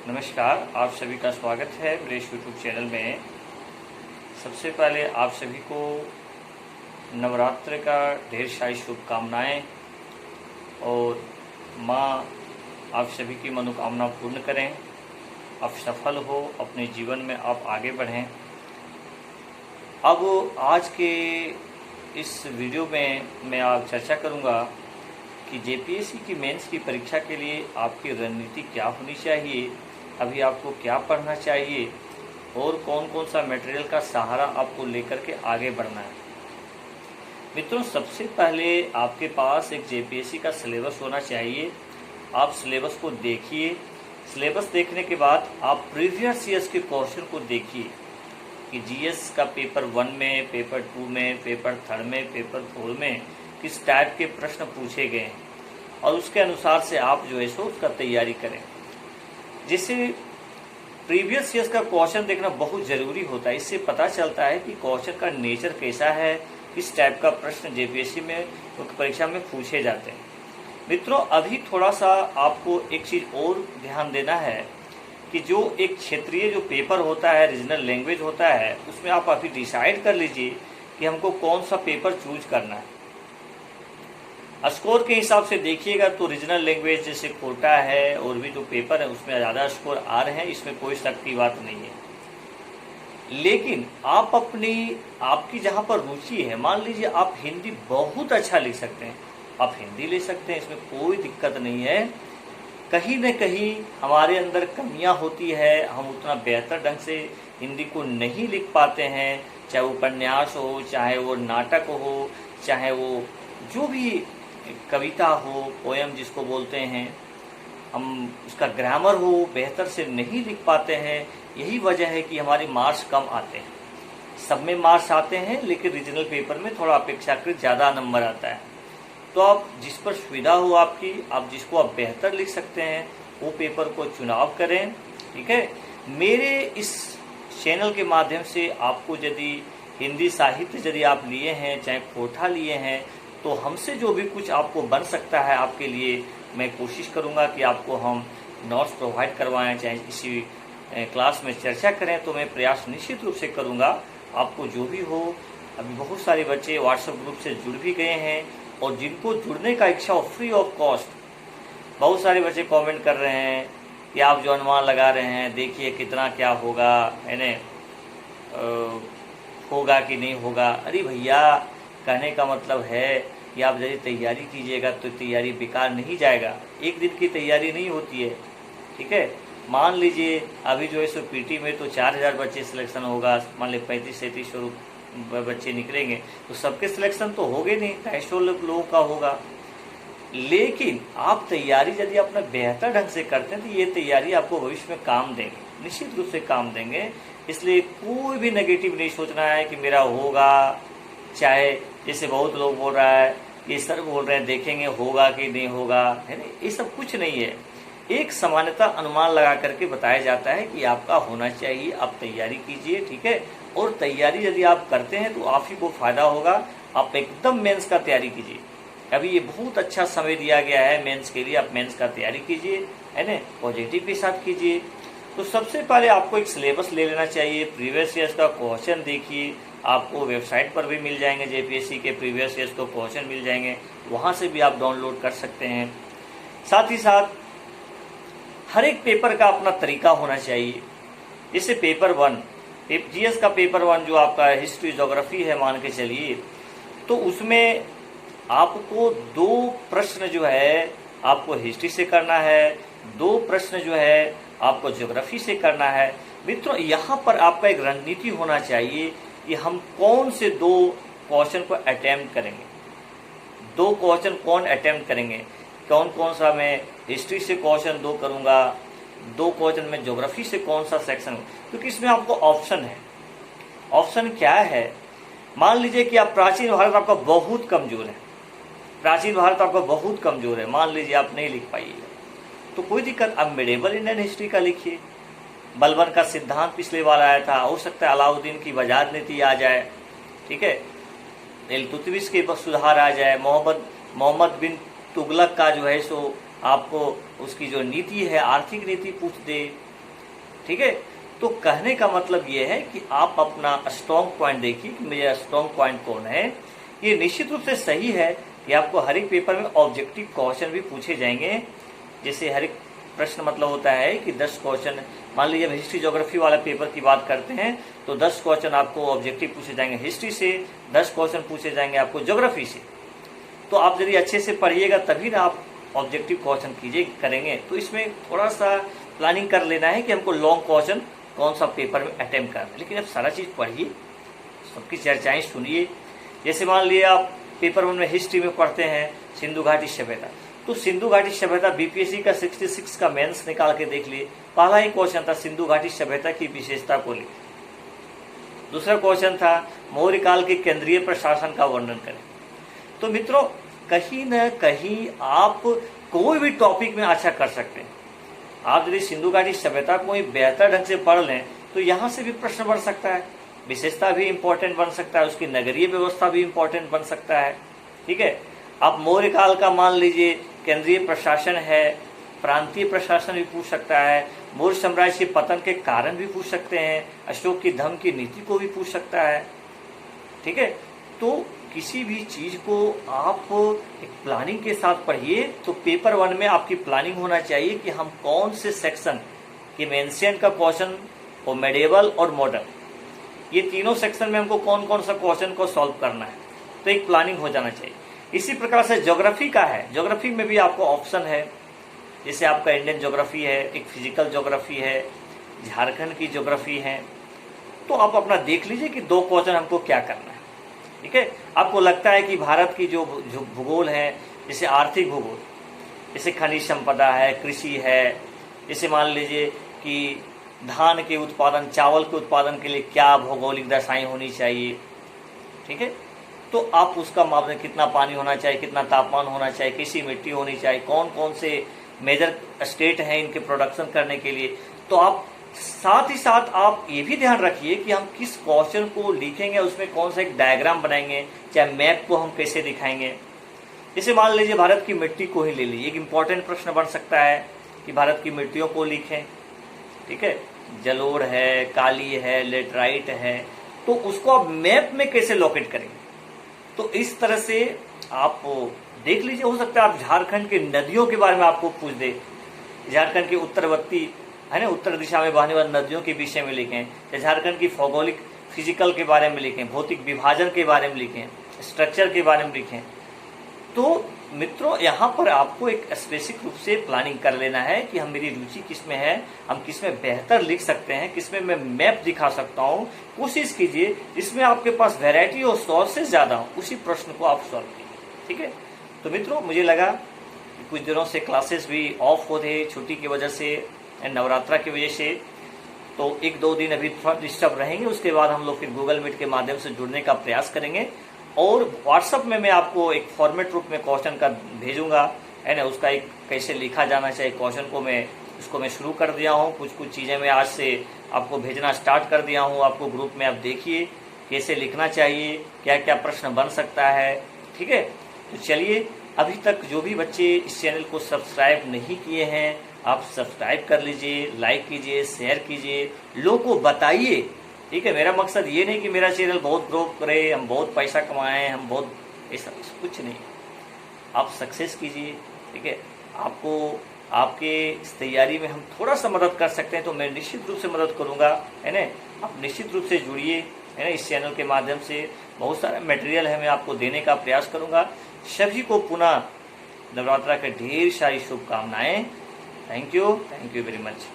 नमस्कार, आप सभी का स्वागत है मेरे यूट्यूब चैनल में। सबसे पहले आप सभी को नवरात्र का ढेर सारी शुभकामनाएं और माँ आप सभी की मनोकामना पूर्ण करें, आप सफल हो, अपने जीवन में आप आगे बढ़ें। अब आज के इस वीडियो में मैं आप चर्चा करूँगा कि जेपीएससी की मेंस की परीक्षा के लिए आपकी रणनीति क्या होनी चाहिए, अभी आपको क्या पढ़ना चाहिए और कौन कौन सा मटेरियल का सहारा आपको लेकर के आगे बढ़ना है। मित्रों, सबसे पहले आपके पास एक जेपीएससी का सिलेबस होना चाहिए। आप सिलेबस को देखिए। सिलेबस देखने के बाद आप प्रीवियस ईयर्स के क्वेश्चन को देखिए कि जीएस का पेपर 1 में, पेपर 2 में, पेपर 3 में, पेपर 4 में किस टाइप के प्रश्न पूछे गए हैं और उसके अनुसार से आप जो है सो उसका तैयारी करें। जिससे प्रीवियस ईयर्स का क्वेश्चन देखना बहुत ज़रूरी होता है। इससे पता चलता है कि क्वेश्चन का नेचर कैसा है, किस टाइप का प्रश्न जेपीएससी में परीक्षा में पूछे जाते हैं। मित्रों, अभी थोड़ा सा आपको एक चीज़ और ध्यान देना है कि जो एक क्षेत्रीय जो पेपर होता है, रीजनल लैंग्वेज होता है, उसमें आप अभी डिसाइड कर लीजिए कि हमको कौन सा पेपर चूज करना है। स्कोर के हिसाब से देखिएगा तो रीजनल लैंग्वेज जैसे कोटा है और भी जो पेपर है उसमें ज़्यादा स्कोर आ रहे हैं, इसमें कोई शक की बात नहीं है। लेकिन आप आपकी जहाँ पर रुचि है, मान लीजिए आप हिंदी बहुत अच्छा लिख सकते हैं, आप हिंदी ले सकते हैं, इसमें कोई दिक्कत नहीं है। कहीं न कहीं हमारे अंदर कमियां होती है, हम उतना बेहतर ढंग से हिंदी को नहीं लिख पाते हैं, चाहे वो उपन्यास हो, चाहे वो नाटक हो, चाहे वो जो भी कविता हो, पोएम जिसको बोलते हैं, हम उसका ग्रामर हो बेहतर से नहीं लिख पाते हैं। यही वजह है कि हमारे मार्क्स कम आते हैं। सब में मार्क्स आते हैं लेकिन रीजनल पेपर में थोड़ा अपेक्षाकृत ज़्यादा नंबर आता है। तो आप जिस पर सुविधा हो आपकी, आप जिसको आप बेहतर लिख सकते हैं वो पेपर को चुनाव करें। ठीक है। मेरे इस चैनल के माध्यम से आपको यदि हिंदी साहित्य यदि आप लिए हैं, चाहे कोटा लिए हैं, तो हमसे जो भी कुछ आपको बन सकता है आपके लिए मैं कोशिश करूंगा कि आपको हम नोट्स प्रोवाइड करवाएं, चाहे इसी क्लास में चर्चा करें, तो मैं प्रयास निश्चित रूप से करूंगा आपको जो भी हो। अभी बहुत सारे बच्चे व्हाट्सएप ग्रुप से जुड़ भी गए हैं और जिनको जुड़ने का इच्छा हो फ्री ऑफ कॉस्ट, बहुत सारे बच्चे कमेंट कर रहे हैं कि आप जो अनुमान लगा रहे हैं देखिए कितना क्या होगा, है ना, होगा कि नहीं होगा। अरे भैया, कहने का मतलब है कि आप यदि तैयारी कीजिएगा तो तैयारी बेकार नहीं जाएगा। एक दिन की तैयारी नहीं होती है। ठीक है। मान लीजिए अभी जो है सो पीटी में तो 4000 बच्चे सिलेक्शन होगा, मान ली 35-37 बच्चे निकलेंगे तो सबके सिलेक्शन तो होंगे नहीं, 250 लोगों का होगा। लेकिन आप तैयारी यदि अपना बेहतर ढंग से करते हैं तो ये तैयारी आपको भविष्य में काम देंगे, निश्चित रूप से काम देंगे। इसलिए कोई भी नेगेटिव नहीं सोचना है कि मेरा होगा, चाहे जैसे बहुत लोग बोल रहा है, ये सर बोल रहे हैं देखेंगे होगा कि नहीं होगा, है ना, ये सब कुछ नहीं है। एक सामान्यता अनुमान लगा करके बताया जाता है कि आपका होना चाहिए, आप तैयारी कीजिए। ठीक है। और तैयारी यदि आप करते हैं तो आप ही को फायदा होगा। आप एकदम मेंस का तैयारी कीजिए। अभी ये बहुत अच्छा समय दिया गया है मेंस के लिए, आप मेंस का तैयारी कीजिए, है ना, पॉजिटिव के साथ कीजिए। तो सबसे पहले आपको एक सिलेबस ले लेना चाहिए। प्रीवियस ईयर्स का क्वेश्चन देखिए, आपको वेबसाइट पर भी मिल जाएंगे, जेपीएससी के प्रीवियस ईयर्स को क्वेश्चन मिल जाएंगे, वहाँ से भी आप डाउनलोड कर सकते हैं। साथ ही साथ हर एक पेपर का अपना तरीका होना चाहिए। जैसे पेपर 1 जीएस का पेपर 1 जो आपका हिस्ट्री ज्योग्राफी है, मान के चलिए, तो उसमें आपको 2 प्रश्न जो है आपको हिस्ट्री से करना है, 2 प्रश्न जो है आपको ज्योग्राफी से करना है। मित्रों, यहाँ पर आपका एक रणनीति होना चाहिए कि हम कौन से 2 क्वेश्चन को अटेम्प्ट करेंगे, 2 क्वेश्चन कौन अटेम्प्ट करेंगे, कौन कौन सा मैं हिस्ट्री से क्वेश्चन 2 करूँगा, 2 क्वेश्चन में ज्योग्राफी से कौन सा सेक्शन, क्योंकि इसमें आपको ऑप्शन है। ऑप्शन क्या है, मान लीजिए कि आप प्राचीन भारत आपका बहुत कमजोर है, प्राचीन भारत आपका बहुत कमजोर है, मान लीजिए आप नहीं लिख पाइएगा तो कोई दिक्कत, अब मिडेवल इंडियन हिस्ट्री का लिखिए। बलबन का सिद्धांत पिछले बार आया था, हो सकता है अलाउद्दीन की बाजार नीति आ जाए। ठीक है। इल्तुतमिश के सुधार आ जाए, मोहम्मद बिन तुगलक का जो है सो आपको उसकी जो नीति है, आर्थिक नीति पूछ दे। ठीक है। तो कहने का मतलब ये है कि आप अपना स्ट्रॉन्ग पॉइंट देखिए कि मेरा स्ट्रॉन्ग पॉइंट कौन है। ये निश्चित रूप से सही है कि आपको हर एक पेपर में ऑब्जेक्टिव क्वेश्चन भी पूछे जाएंगे। जैसे हर एक प्रश्न मतलब होता है कि 10 क्वेश्चन, मान लीजिए हिस्ट्री ज्योग्राफी वाला पेपर की बात करते हैं तो 10 क्वेश्चन आपको ऑब्जेक्टिव पूछे जाएंगे हिस्ट्री से, 10 क्वेश्चन पूछे जाएंगे आपको ज्योग्राफी से। तो आप यदि अच्छे से पढ़िएगा तभी ना आप ऑब्जेक्टिव क्वेश्चन करेंगे। तो इसमें थोड़ा सा प्लानिंग कर लेना है कि हमको लॉन्ग क्वेश्चन कौन सा पेपर में अटेम्प्ट करना है, लेकिन अब सारा चीज़ पढ़िए, सबकी चर्चाएं सुनिए। जैसे मान लिए आप पेपर 1 में हिस्ट्री में पढ़ते हैं सिंधु घाटी सभ्यता, तो सिंधु घाटी सभ्यता बीपीएससी का 66 का मेंस निकाल के देख लिए। पहला ही क्वेश्चन था सिंधु घाटी सभ्यता की विशेषता को लिखें। दूसरा क्वेश्चन था मौर्य काल के केंद्रीय प्रशासन का वर्णन करें। तो मित्रों कहीं न कहीं आप कोई भी टॉपिक में अच्छा कर सकते हैं। आप यदि सिंधु घाटी सभ्यता को बेहतर ढंग से पढ़ लें तो यहाँ से भी प्रश्न बढ़ सकता है, विशेषता भी इंपॉर्टेंट बन सकता है, उसकी नगरीय व्यवस्था भी इंपॉर्टेंट बन सकता है। ठीक है, आप मौर्य काल का मान लीजिए केंद्रीय प्रशासन है, प्रांतीय प्रशासन भी पूछ सकता है, मौर्य साम्राज्य के पतन के कारण भी पूछ सकते हैं, अशोक की धम्म की नीति को भी पूछ सकता है। ठीक है, तो किसी भी चीज को आप एक प्लानिंग के साथ पढ़िए। तो पेपर 1 में आपकी प्लानिंग होना चाहिए कि हम कौन से सेक्शन के एंशिएंट का क्वेश्चन और मेडिएवल और मॉडर्न, ये तीनों सेक्शन में हमको कौन कौन सा क्वेश्चन को सॉल्व करना है, तो एक प्लानिंग हो जाना चाहिए। इसी प्रकार से ज्योग्राफी का है, ज्योग्राफी में भी आपको ऑप्शन है, जैसे आपका इंडियन ज्योग्राफी है, एक फिजिकल ज्योग्राफी है, झारखंड की ज्योग्राफी है। तो आप अपना देख लीजिए कि 2 क्वेश्चन हमको क्या करना है। ठीक है, आपको लगता है कि भारत की जो भूगोल है, जैसे आर्थिक भूगोल, जैसे खनिज संपदा है, कृषि है, जैसे मान लीजिए कि धान के उत्पादन, चावल के उत्पादन के लिए क्या भौगोलिक दशाएं होनी चाहिए। ठीक है, तो आप उसका मापदंड, कितना पानी होना चाहिए, कितना तापमान होना चाहिए, कैसी मिट्टी होनी चाहिए, कौन कौन से मेजर स्टेट हैं इनके प्रोडक्शन करने के लिए। तो आप साथ ही साथ आप ये भी ध्यान रखिए कि हम किस क्वेश्चन को लिखेंगे, उसमें कौन सा एक डायग्राम बनाएंगे, चाहे मैप को हम कैसे दिखाएंगे। जैसे मान लीजिए भारत की मिट्टी को ही ले लीजिए, एक इंपॉर्टेंट प्रश्न बन सकता है कि भारत की मिट्टियों को लिखें। ठीक है, जलोढ़ है, काली है, लेटराइट है, तो उसको आप मैप में कैसे लोकेट करेंगे। तो इस तरह से आप देख लीजिए, हो सकता है आप झारखंड के नदियों के बारे में आपको पूछ दे, झारखंड के उत्तरवर्ती है ना, उत्तर दिशा में बहने वाली नदियों के विषय में लिखें, या झारखंड की भौगोलिक फिजिकल के बारे में लिखें, भौतिक विभाजन के बारे में लिखें, स्ट्रक्चर के बारे में लिखें। तो मित्रों यहाँ पर आपको एक स्पेसिफिक रूप से प्लानिंग कर लेना है कि हम, मेरी रुचि किसमें है, हम किसमें बेहतर लिख सकते हैं, किसमें मैं मैप दिखा सकता हूँ। कोशिश कीजिए जिसमें आपके पास वैरायटी और सोर्सेज ज्यादा हो, उसी प्रश्न को आप सॉल्व कीजिए। ठीक है, तो मित्रों मुझे लगा कुछ दिनों से क्लासेस भी ऑफ हो थे छुट्टी की वजह से, नवरात्रा की वजह से, तो 1-2 दिन अभी थोड़ा डिस्टर्ब रहेंगे। उसके बाद हम लोग फिर गूगल मीट के माध्यम से जुड़ने का प्रयास करेंगे, और व्हाट्सएप में मैं आपको एक फॉर्मेट रूप में क्वेश्चन का भेजूंगा, है ना, उसका एक कैसे लिखा जाना चाहिए क्वेश्चन को, उसको मैं शुरू कर दिया हूँ। कुछ चीज़ें मैं आज से आपको भेजना स्टार्ट कर दिया हूँ आपको ग्रुप में। आप देखिए कैसे लिखना चाहिए, क्या क्या प्रश्न बन सकता है। ठीक है, तो चलिए, अभी तक जो भी बच्चे इस चैनल को सब्सक्राइब नहीं किए हैं, आप सब्सक्राइब कर लीजिए, लाइक कीजिए, शेयर कीजिए, लोगों को बताइए। ठीक है, मेरा मकसद ये नहीं कि मेरा चैनल बहुत ग्रो करे, हम बहुत पैसा कमाएं, हम बहुत, ऐसा कुछ नहीं। आप सक्सेस कीजिए। ठीक है, आपको आपके इस तैयारी में हम थोड़ा सा मदद कर सकते हैं तो मैं निश्चित रूप से मदद करूंगा, है ना। आप निश्चित रूप से जुड़िए, है ना, इस चैनल के माध्यम से बहुत सारा मटेरियल है मैं आपको देने का प्रयास करूंगा। सभी को पुनः नवरात्रा के ढेर सारी शुभकामनाएं। Thank you very much.